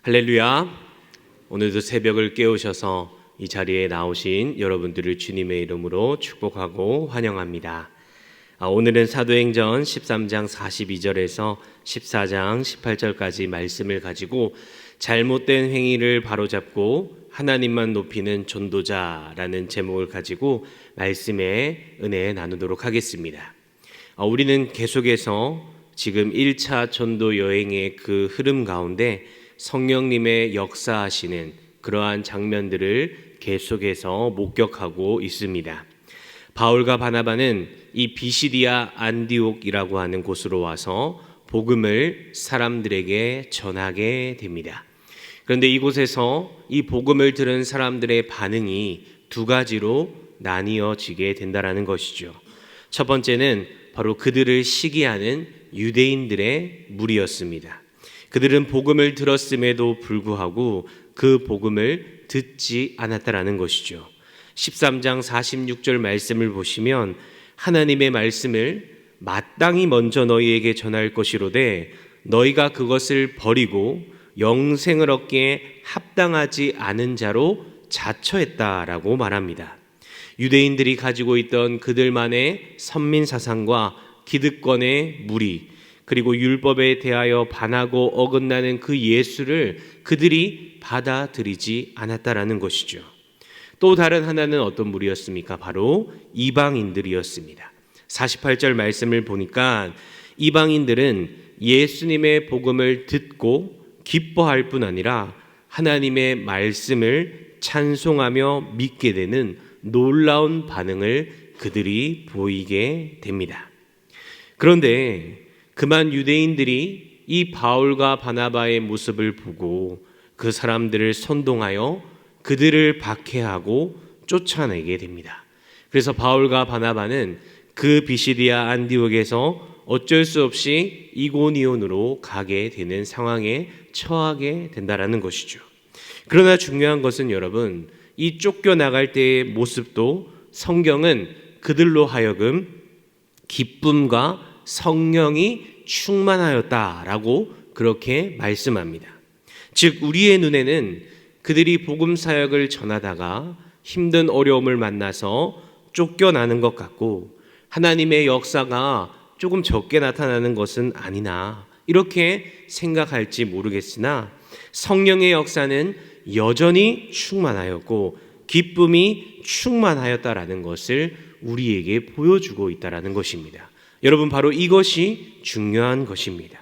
할렐루야. 오늘도 새벽을 깨우셔서 이 자리에 나오신 여러분들을 주님의 이름으로 축복하고 환영합니다. 오늘은 사도행전 13장 42절에서 14장 18절까지 말씀을 가지고 잘못된 행위를 바로잡고 하나님만 높이는 전도자라는 제목을 가지고 말씀의 은혜 나누도록 하겠습니다. 우리는 계속해서 지금 1차 전도 여행의 그 흐름 가운데 성령님의 역사하시는 그러한 장면들을 계속해서 목격하고 있습니다. 바울과 바나바는 이 비시디아 안디옥이라고 하는 곳으로 와서 복음을 사람들에게 전하게 됩니다. 그런데 이곳에서 이 복음을 들은 사람들의 반응이 두 가지로 나뉘어지게 된다는 것이죠. 첫 번째는 바로 그들을 시기하는 유대인들의 무리였습니다. 그들은 복음을 들었음에도 불구하고 그 복음을 듣지 않았다라는 것이죠. 13장 46절 말씀을 보시면 하나님의 말씀을 마땅히 먼저 너희에게 전할 것이로되 너희가 그것을 버리고 영생을 얻기에 합당하지 않은 자로 자처했다라고 말합니다. 유대인들이 가지고 있던 그들만의 선민사상과 기득권의 무리, 그리고 율법에 대하여 반하고 어긋나는 그 예수를 그들이 받아들이지 않았다라는 것이죠. 또 다른 하나는 어떤 무리였습니까? 바로 이방인들이었습니다. 48절 말씀을 보니까 이방인들은 예수님의 복음을 듣고 기뻐할 뿐 아니라 하나님의 말씀을 찬송하며 믿게 되는 놀라운 반응을 그들이 보이게 됩니다. 그런데 그만 유대인들이 이 바울과 바나바의 모습을 보고 그 사람들을 선동하여 그들을 박해하고 쫓아내게 됩니다. 그래서 바울과 바나바는 그 비시디아 안디옥에서 어쩔 수 없이 이고니온으로 가게 되는 상황에 처하게 된다는 것이죠. 그러나 중요한 것은 여러분, 이 쫓겨나갈 때의 모습도 성경은 그들로 하여금 기쁨과 성령이 충만하였다라고 그렇게 말씀합니다. 즉 우리의 눈에는 그들이 복음 사역을 전하다가 힘든 어려움을 만나서 쫓겨나는 것 같고 하나님의 역사가 조금 적게 나타나는 것은 아니나 이렇게 생각할지 모르겠으나 성령의 역사는 여전히 충만하였고 기쁨이 충만하였다라는 것을 우리에게 보여주고 있다는 것입니다. 여러분, 바로 이것이 중요한 것입니다.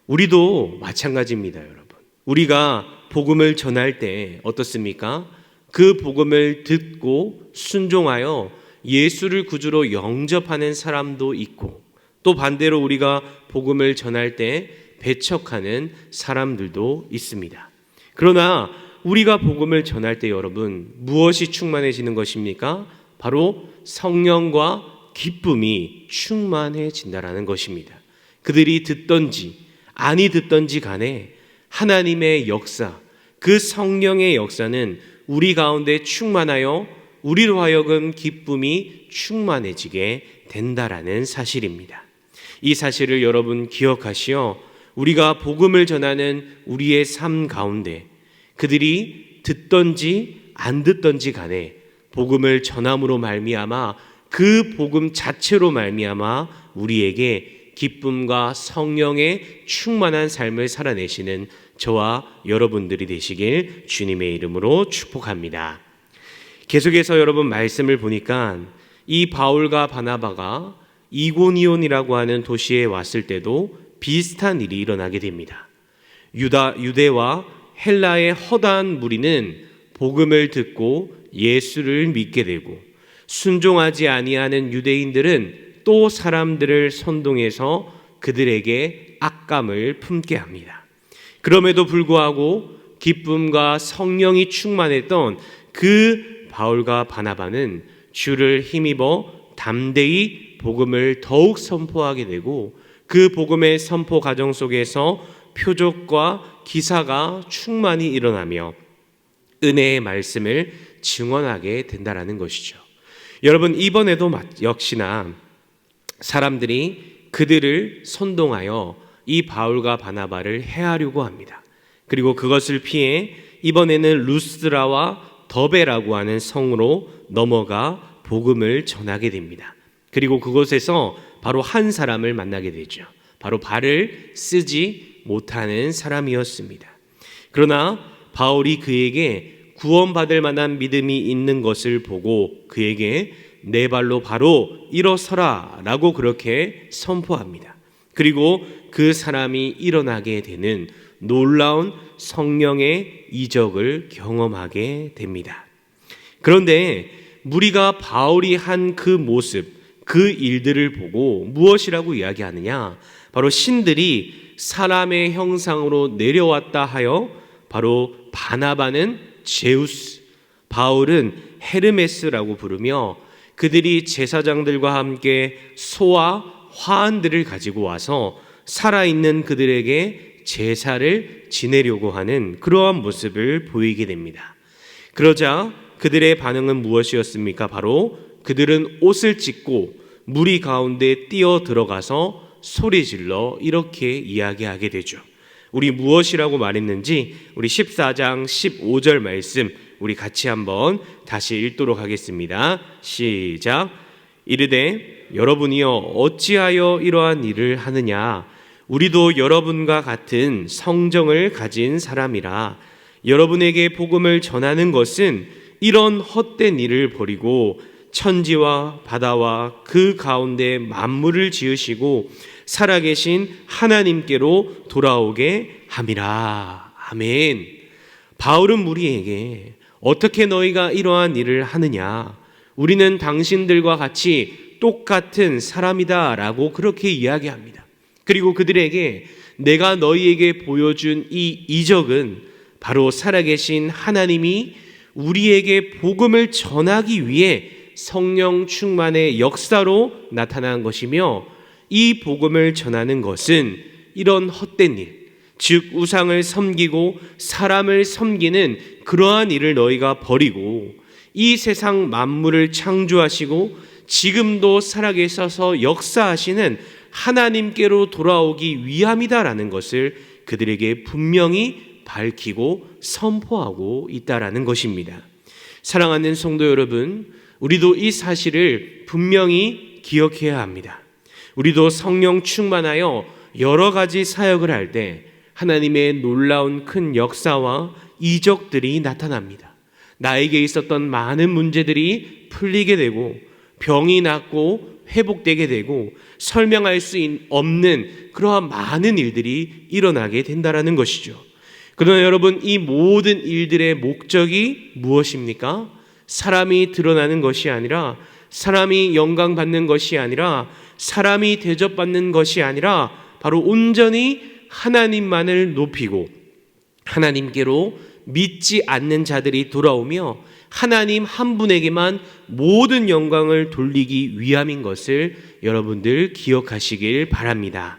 우리도 마찬가지입니다, 여러분. 우리가 복음을 전할 때 어떻습니까? 그 복음을 듣고 순종하여 예수를 구주로 영접하는 사람도 있고 또 반대로 우리가 복음을 전할 때 배척하는 사람들도 있습니다. 그러나 우리가 복음을 전할 때 여러분, 무엇이 충만해지는 것입니까? 바로 성령과 기쁨이 충만해진다라는 것입니다. 그들이 듣던지 아니 듣던지 간에 하나님의 역사, 그 성령의 역사는 우리 가운데 충만하여 우리로 하여금 기쁨이 충만해지게 된다라는 사실입니다. 이 사실을 여러분 기억하시어 우리가 복음을 전하는 우리의 삶 가운데 그들이 듣던지 안 듣던지 간에 복음을 전함으로 말미암아 그 복음 자체로 말미암아 우리에게 기쁨과 성령의 충만한 삶을 살아내시는 저와 여러분들이 되시길 주님의 이름으로 축복합니다. 계속해서 여러분 말씀을 보니까 이 바울과 바나바가 이고니온이라고 하는 도시에 왔을 때도 비슷한 일이 일어나게 됩니다. 유대와 헬라의 허다한 무리는 복음을 듣고 예수를 믿게 되고 순종하지 아니하는 유대인들은 또 사람들을 선동해서 그들에게 악감을 품게 합니다. 그럼에도 불구하고 기쁨과 성령이 충만했던 그 바울과 바나바는 주를 힘입어 담대히 복음을 더욱 선포하게 되고 그 복음의 선포 과정 속에서 표적과 기사가 충만히 일어나며 은혜의 말씀을 증언하게 된다는 것이죠. 여러분, 이번에도 역시나 사람들이 그들을 선동하여 이 바울과 바나바를 해하려고 합니다. 그리고 그것을 피해 이번에는 루스드라와 더베라고 하는 성으로 넘어가 복음을 전하게 됩니다. 그리고 그곳에서 바로 한 사람을 만나게 되죠. 바로 발을 쓰지 못하는 사람이었습니다. 그러나 바울이 그에게 구원받을 만한 믿음이 있는 것을 보고 그에게 내 발로 바로 일어서라 라고 그렇게 선포합니다. 그리고 그 사람이 일어나게 되는 놀라운 성령의 이적을 경험하게 됩니다. 그런데 무리가 바울이 한 그 모습, 그 일들을 보고 무엇이라고 이야기하느냐? 바로 신들이 사람의 형상으로 내려왔다 하여 바로 바나바는 제우스, 바울은 헤르메스라고 부르며 그들이 제사장들과 함께 소와 화환들을 가지고 와서 살아있는 그들에게 제사를 지내려고 하는 그러한 모습을 보이게 됩니다. 그러자 그들의 반응은 무엇이었습니까? 바로 그들은 옷을 찢고 무리 가운데 뛰어 들어가서 소리질러 이렇게 이야기하게 되죠. 우리 무엇이라고 말했는지 우리 14장 15절 말씀 우리 같이 한번 다시 읽도록 하겠습니다. 시작. 이르되 여러분이여 어찌하여 이러한 일을 하느냐? 우리도 여러분과 같은 성정을 가진 사람이라. 여러분에게 복음을 전하는 것은 이런 헛된 일을 버리고 천지와 바다와 그 가운데 만물을 지으시고 살아계신 하나님께로 돌아오게 함이라. 아멘. 바울은 무리에게 어떻게 너희가 이러한 일을 하느냐? 우리는 당신들과 같이 똑같은 사람이다 라고 그렇게 이야기합니다. 그리고 그들에게 내가 너희에게 보여준 이 이적은 바로 살아계신 하나님이 우리에게 복음을 전하기 위해 성령 충만의 역사로 나타난 것이며 이 복음을 전하는 것은 이런 헛된 일, 즉 우상을 섬기고 사람을 섬기는 그러한 일을 너희가 버리고 이 세상 만물을 창조하시고 지금도 살아계셔서 역사하시는 하나님께로 돌아오기 위함이다라는 것을 그들에게 분명히 밝히고 선포하고 있다라는 것입니다. 사랑하는 성도 여러분, 우리도 이 사실을 분명히 기억해야 합니다. 우리도 성령 충만하여 여러 가지 사역을 할 때 하나님의 놀라운 큰 역사와 이적들이 나타납니다. 나에게 있었던 많은 문제들이 풀리게 되고 병이 낫고 회복되게 되고 설명할 수 없는 그러한 많은 일들이 일어나게 된다는 것이죠. 그러나 여러분, 이 모든 일들의 목적이 무엇입니까? 사람이 드러나는 것이 아니라, 사람이 영광받는 것이 아니라, 사람이 대접받는 것이 아니라 바로 온전히 하나님만을 높이고 하나님께로 믿지 않는 자들이 돌아오며 하나님 한 분에게만 모든 영광을 돌리기 위함인 것을 여러분들 기억하시길 바랍니다.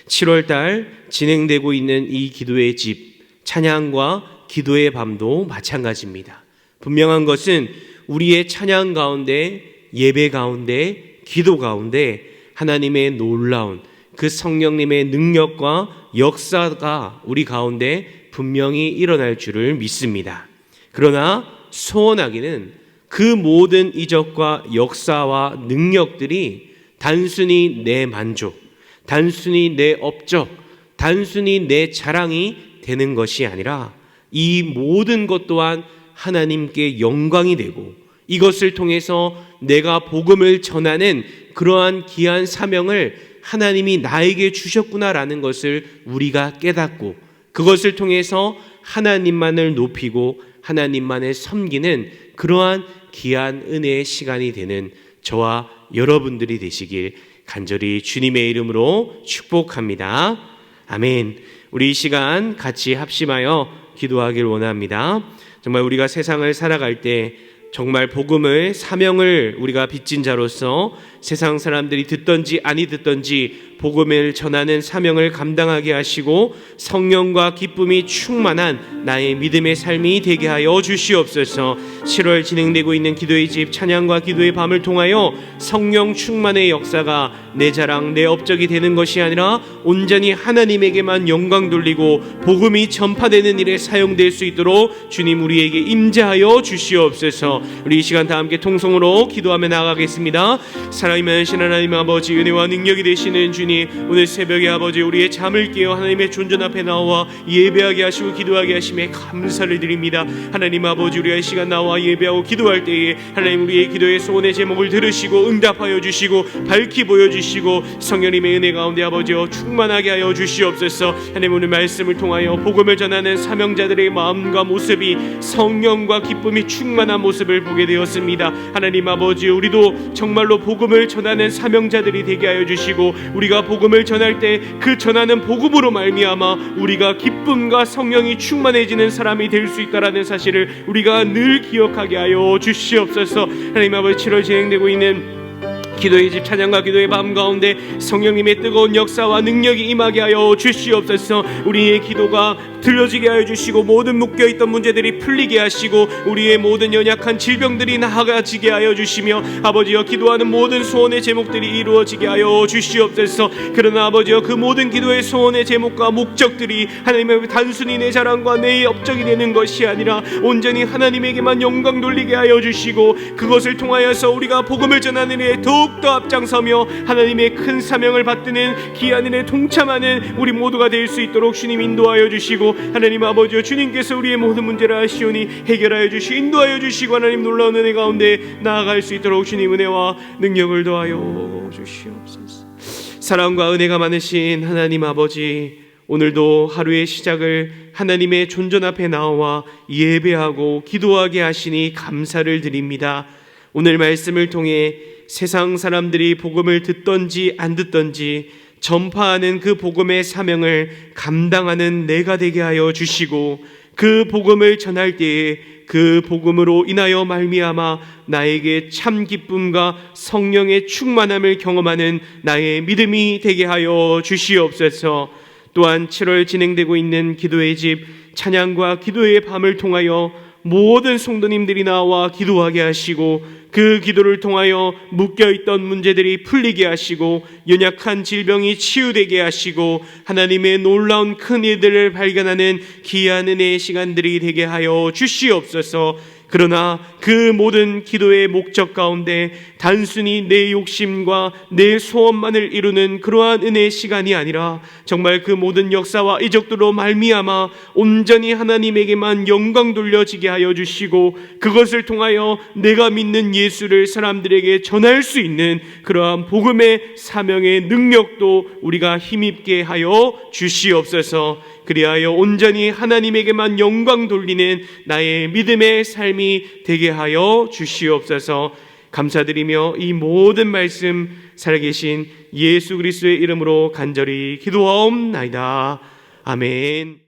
7월달 진행되고 있는 이 기도의 집, 찬양과 기도의 밤도 마찬가지입니다. 분명한 것은 우리의 찬양 가운데, 예배 가운데, 기도 가운데 하나님의 놀라운 그 성령님의 능력과 역사가 우리 가운데 분명히 일어날 줄을 믿습니다. 그러나 소원하기는 그 모든 이적과 역사와 능력들이 단순히 내 만족, 단순히 내 업적, 단순히 내 자랑이 되는 것이 아니라 이 모든 것 또한 하나님께 영광이 되고 이것을 통해서 내가 복음을 전하는 그러한 귀한 사명을 하나님이 나에게 주셨구나라는 것을 우리가 깨닫고 그것을 통해서 하나님만을 높이고 하나님만을 섬기는 그러한 귀한 은혜의 시간이 되는 저와 여러분들이 되시길 간절히 주님의 이름으로 축복합니다. 아멘. 우리 이 시간 같이 합심하여 기도하길 원합니다. 정말 우리가 세상을 살아갈 때 정말 복음을, 사명을 우리가 빚진 자로서 세상 사람들이 듣든지 아니 듣든지 복음을 전하는 사명을 감당하게 하시고 성령과 기쁨이 충만한 나의 믿음의 삶이 되게 하여 주시옵소서. 7월 진행되고 있는 기도의 집 찬양과 기도의 밤을 통하여 성령 충만의 역사가 내 자랑 내 업적이 되는 것이 아니라 온전히 하나님에게만 영광 돌리고 복음이 전파되는 일에 사용될 수 있도록 주님 우리에게 임재하여 주시옵소서. 우리 이 시간 다 함께 통성으로 기도하며 나아가겠습니다. 사랑이면 신 하나님 아버지, 은혜와 능력이 되시는 주님, 오늘 새벽에 아버지 우리의 잠을 깨어 하나님의 존전 앞에 나와 예배하게 하시고 기도하게 하심에 감사를 드립니다. 하나님 아버지, 우리가 이 시간 나와 예배하고 기도할 때에 하나님 우리의 기도의 소원의 제목을 들으시고 응답하여 주시고 밝히 보여주시고 성령님의 은혜 가운데 아버지여 충만하게 하여 주시옵소서. 하나님 오늘 말씀을 통하여 복음을 전하는 사명자들의 마음과 모습이 성령과 기쁨이 충만한 모습을 보게 되었습니다. 하나님 아버지, 우리도 정말로 복음을 전하는 사명자들이 되게 하여 주시고 우리가 복음을 전할 때 그 전하는 복음으로 말미암아 우리가 기쁨과 성령이 충만해지는 사람이 될 수 있다라는 사실을 우리가 늘 기억하게 하여 주시옵소서. 하나님 아버지, 7월 진행되고 있는 기도의 집 찬양과 기도의 밤 가운데 성령님의 뜨거운 역사와 능력이 임하게 하여 주시옵소서. 우리의 기도가 들려지게 하여 주시고 모든 묶여있던 문제들이 풀리게 하시고 우리의 모든 연약한 질병들이 나아가지게 하여 주시며 아버지여 기도하는 모든 소원의 제목들이 이루어지게 하여 주시옵소서. 그러나 아버지여 그 모든 기도의 소원의 제목과 목적들이 하나님의 단순히 내 자랑과 내 업적이 되는 것이 아니라 온전히 하나님에게만 영광 돌리게 하여 주시고 그것을 통하여서 우리가 복음을 전하는 일에 더욱더 앞장서며 하나님의 큰 사명을 받드는 귀한 일에 동참하는 우리 모두가 될 수 있도록 주님 인도하여 주시고 하나님 아버지여 주님께서 우리의 모든 문제를 아시오니 해결하여 주시고 인도하여 주시고 하나님 놀라운 은혜 가운데 나아갈 수 있도록 주님 은혜와 능력을 더하여 주시옵소서. 사랑과 은혜가 많으신 하나님 아버지, 오늘도 하루의 시작을 하나님의 존전 앞에 나와 예배하고 기도하게 하시니 감사를 드립니다. 오늘 말씀을 통해 세상 사람들이 복음을 듣던지 안 듣던지 전파하는 그 복음의 사명을 감당하는 내가 되게 하여 주시고 그 복음을 전할 때에 그 복음으로 인하여 말미암아 나에게 참 기쁨과 성령의 충만함을 경험하는 나의 믿음이 되게 하여 주시옵소서. 또한 7월 진행되고 있는 기도의 집 찬양과 기도의 밤을 통하여 모든 성도님들이 나와 기도하게 하시고 그 기도를 통하여 묶여있던 문제들이 풀리게 하시고 연약한 질병이 치유되게 하시고 하나님의 놀라운 큰 일들을 발견하는 귀한 은혜의 시간들이 되게 하여 주시옵소서. 그러나 그 모든 기도의 목적 가운데 단순히 내 욕심과 내 소원만을 이루는 그러한 은혜의 시간이 아니라 정말 그 모든 역사와 이적들로 말미암아 온전히 하나님에게만 영광 돌려지게 하여 주시고 그것을 통하여 내가 믿는 예수를 사람들에게 전할 수 있는 그러한 복음의 사명의 능력도 우리가 힘입게 하여 주시옵소서. 그리하여 온전히 하나님에게만 영광 돌리는 나의 믿음의 삶이 되게 하여 주시옵소서. 감사드리며 이 모든 말씀 살아계신 예수 그리스도의 이름으로 간절히 기도하옵나이다. 아멘.